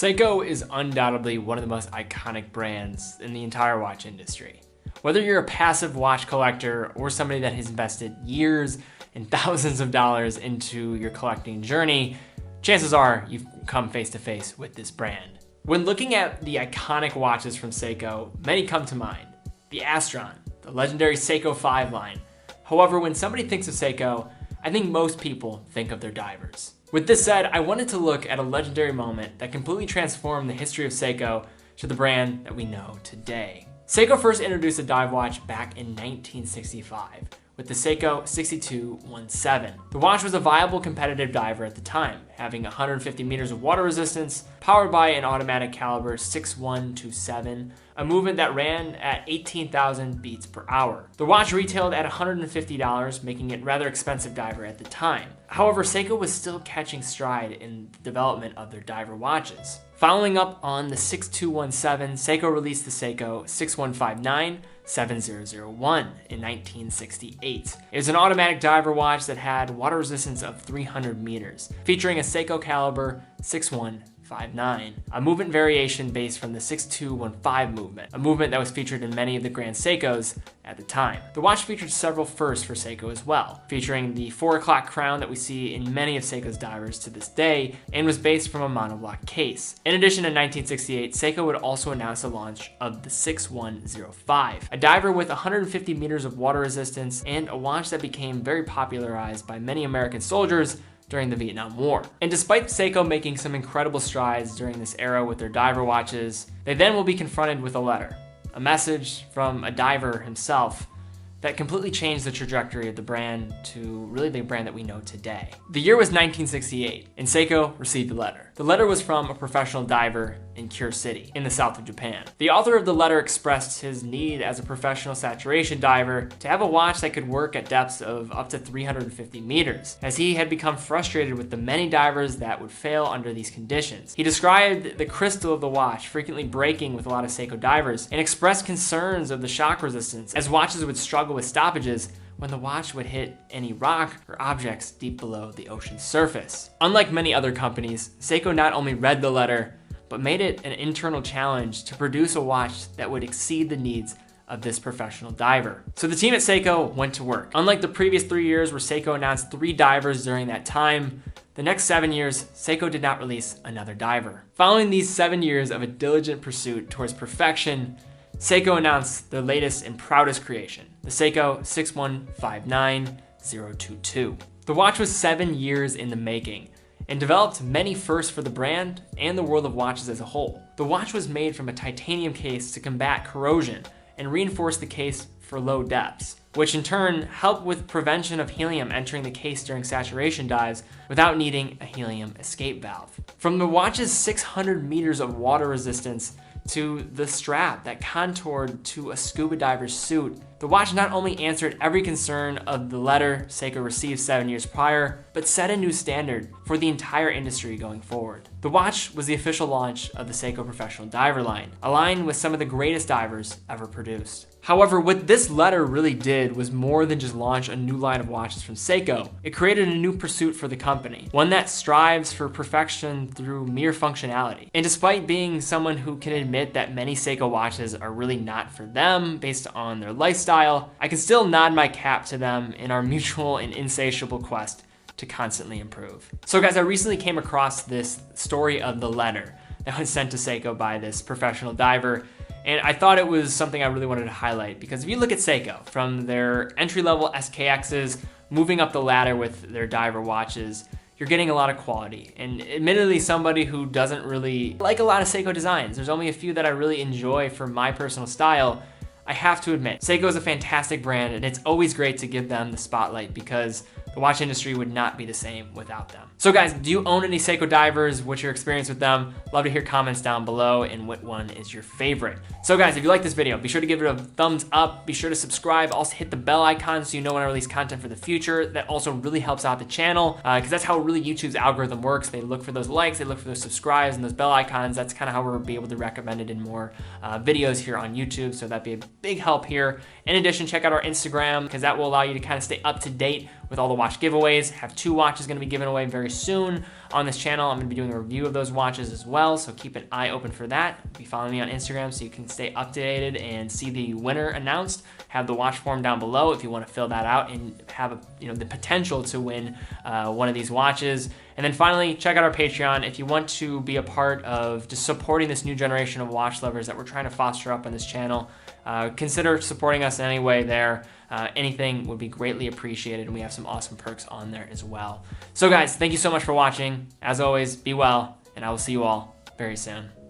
Seiko is undoubtedly one of the most iconic brands in the entire watch industry. Whether you're a passive watch collector or somebody that has invested years and thousands of dollars into your collecting journey, chances are you've come face to face with this brand. When looking at the iconic watches from Seiko, many come to mind. The Astron, the legendary Seiko 5 line. However, when somebody thinks of Seiko, I think most people think of their divers. With this said, I wanted to look at a legendary moment that completely transformed the history of Seiko to the brand that we know today. Seiko first introduced a dive watch back in 1965 with the Seiko 6217. The watch was a viable competitive diver at the time, having 150 meters of water resistance, powered by an automatic caliber 6127, a movement that ran at 18,000 beats per hour. The watch retailed at $150, making it a rather expensive diver at the time. However, Seiko was still catching stride in the development of their diver watches. Following up on the 6217, Seiko released the Seiko 6159-7001 in 1968. It was an automatic diver watch that had water resistance of 300 meters, featuring a Seiko caliber 6159, a movement variation based from the 6215 movement, a movement that was featured in many of the Grand Seikos at the time. The watch featured several firsts for Seiko as well, featuring the 4 o'clock crown that we see in many of Seiko's divers to this day, and was based from a monoblock case. In addition, in 1968, Seiko would also announce the launch of the 6105, a diver with 150 meters of water resistance and a watch that became very popularized by many American soldiers during the Vietnam War. And despite Seiko making some incredible strides during this era with their diver watches, they then will be confronted with a letter, a message from a diver himself that completely changed the trajectory of the brand to really the brand that we know today. The year was 1968, and Seiko received a letter. The letter was from a professional diver in Kure City, in the south of Japan. The author of the letter expressed his need as a professional saturation diver to have a watch that could work at depths of up to 350 meters, as he had become frustrated with the many divers that would fail under these conditions. He described the crystal of the watch frequently breaking with a lot of Seiko divers, and expressed concerns of the shock resistance, as watches would struggle with stoppages when the watch would hit any rock or objects deep below the ocean's surface. Unlike many other companies, Seiko not only read the letter, but made it an internal challenge to produce a watch that would exceed the needs of this professional diver. So the team at Seiko went to work. Unlike the previous 3 years where Seiko announced 3 divers during that time, the next 7 years, Seiko did not release another diver. Following these 7 years of a diligent pursuit towards perfection, Seiko announced their latest and proudest creation, the Seiko 6159-022. The watch was 7 years in the making and developed many firsts for the brand and the world of watches as a whole. The watch was made from a titanium case to combat corrosion and reinforce the case for low depths, which in turn helped with prevention of helium entering the case during saturation dives without needing a helium escape valve. From the watch's 600 meters of water resistance to the strap that contoured to a scuba diver's suit, the watch not only answered every concern of the letter Seiko received 7 years prior, but set a new standard for the entire industry going forward. The watch was the official launch of the Seiko Professional Diver line, aligned with some of the greatest divers ever produced. However, what this letter really did was more than just launch a new line of watches from Seiko. It created a new pursuit for the company, one that strives for perfection through mere functionality. And despite being someone who can admit that many Seiko watches are really not for them based on their lifestyle, I can still nod my cap to them in our mutual and insatiable quest to constantly improve. So guys, I recently came across this story of the letter that was sent to Seiko by this professional diver, and I thought it was something I really wanted to highlight, because if you look at Seiko, from their entry-level SKXs moving up the ladder with their diver watches, you're getting a lot of quality. And admittedly, somebody who doesn't really like a lot of Seiko designs, there's only a few that I really enjoy for my personal style, I have to admit, Seiko is a fantastic brand, and it's always great to give them the spotlight because the watch industry would not be the same without them. So guys, do you own any Seiko divers? What's your experience with them? Love to hear comments down below and what one is your favorite. So guys, if you like this video, be sure to give it a thumbs up. Be sure to subscribe. Also hit the bell icon so you know when I release content for the future. That also really helps out the channel because that's how really YouTube's algorithm works. They look for those likes, they look for those subscribes and those bell icons. That's kind of how we'll be able to recommend it in more videos here on YouTube. So that'd be a big help here. In addition, check out our Instagram because that will allow you to kind of stay up to date with with all the watch giveaways. Have 2 watches going to be given away very soon on this channel. I'm going to be doing a review of those watches as well, so keep an eye open for that. Be following me on Instagram so you can stay updated and see the winner announced. Have the watch form down below if you want to fill that out and have the potential to win one of these watches. And then finally, check out our Patreon if you want to be a part of just supporting this new generation of watch lovers that we're trying to foster up on this channel. Consider supporting us in any way there. Anything would be greatly appreciated, and we have some awesome perks on there as well. So guys, thank you so much for watching. As always, be well, and I will see you all very soon.